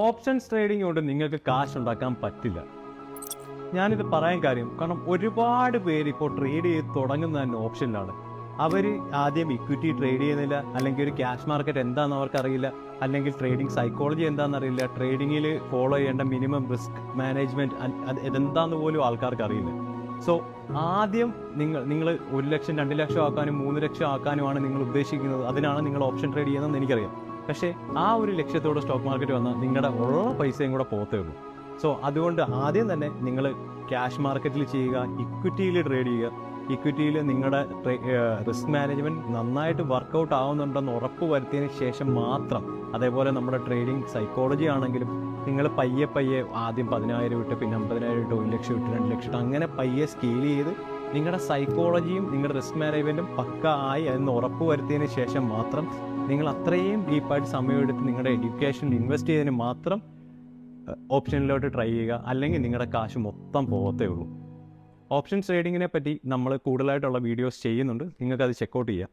Options trading കൊണ്ട് നിങ്ങൾക്ക് കാശ് ഉണ്ടാക്കാൻ പറ്റില്ല. ഞാനിത് പറയാൻ കാര്യം കാരണം ഒരുപാട് പേര് ഇപ്പോൾ ട്രേഡ് ചെയ്ത് തുടങ്ങുന്ന തന്നെ ഓപ്ഷനിലാണ്. അവർ ആദ്യം ഇക്വിറ്റി ട്രേഡ് ചെയ്യുന്നില്ല, അല്ലെങ്കിൽ ഒരു ക്യാഷ് മാർക്കറ്റ് എന്താണെന്ന് അവർക്കറിയില്ല, അല്ലെങ്കിൽ ട്രേഡിംഗ് സൈക്കോളജി എന്താണെന്ന് അറിയില്ല, ട്രേഡിങ്ങിൽ ഫോളോ ചെയ്യേണ്ട മിനിമം റിസ്ക് മാനേജ്മെന്റ് ഇതെന്താന്ന് പോലും ആൾക്കാർക്ക് അറിയില്ല. സോ ആദ്യം നിങ്ങൾ 1 ലക്ഷം 2 ലക്ഷം ആക്കാനും 3 ലക്ഷം ആക്കാനുമാണ് നിങ്ങൾ ഉദ്ദേശിക്കുന്നത്, അതിനാണ് നിങ്ങൾ ഓപ്ഷൻ ട്രേഡ് ചെയ്യുന്നതെന്ന് എനിക്കറിയാം. പക്ഷേ ആ ഒരു ലക്ഷ്യത്തോടെ സ്റ്റോക്ക് മാർക്കറ്റ് വന്നാൽ നിങ്ങളുടെ ഉള്ള പൈസയും കൂടെ പോകത്തേ ഉള്ളൂ. സോ അതുകൊണ്ട് ആദ്യം തന്നെ നിങ്ങൾ ക്യാഷ് മാർക്കറ്റിൽ ചെയ്യുക, ഇക്വിറ്റിയിൽ ട്രേഡ് ചെയ്യുക. ഇക്വിറ്റിയിൽ നിങ്ങളുടെ റിസ്ക് മാനേജ്മെന്റ് നന്നായിട്ട് വർക്കൗട്ട് ആവുന്നുണ്ടെന്ന് ഉറപ്പ് വരുത്തിയതിന് ശേഷം മാത്രം, അതേപോലെ നമ്മുടെ ട്രേഡിംഗ് സൈക്കോളജി ആണെങ്കിലും നിങ്ങൾ പയ്യെ ആദ്യം 10,000 ഇട്ട്, പിന്നെ 50,000 ഇട്ട്, 1 ലക്ഷം ഇട്ട്, 2 ലക്ഷം ഇട്ട്, അങ്ങനെ പയ്യെ സ്കെയിൽ ചെയ്ത് നിങ്ങളുടെ സൈക്കോളജിയും നിങ്ങളുടെ റിസ്ക് മാനേജ്മെന്റും പക്ക ആയി എന്ന് ഉറപ്പ് വരുത്തിയതിന് ശേഷം മാത്രം നിങ്ങൾ അത്രയും ഡീപ്പായിട്ട് സമയമെടുത്ത് നിങ്ങളുടെ എഡ്യൂക്കേഷനിൽ ഇൻവെസ്റ്റ് ചെയ്തതിന് മാത്രം ഓപ്ഷനിലോട്ട് ട്രൈ ചെയ്യുക. അല്ലെങ്കിൽ നിങ്ങളുടെ കാശ് മൊത്തം പോകത്തേ ഉള്ളൂ. ഓപ്ഷൻ ട്രേഡിങ്ങിനെ പറ്റി നമ്മൾ കൂടുതലായിട്ടുള്ള വീഡിയോസ് ചെയ്യുന്നുണ്ട്, നിങ്ങൾക്കത് ചെക്കൗട്ട് ചെയ്യാം.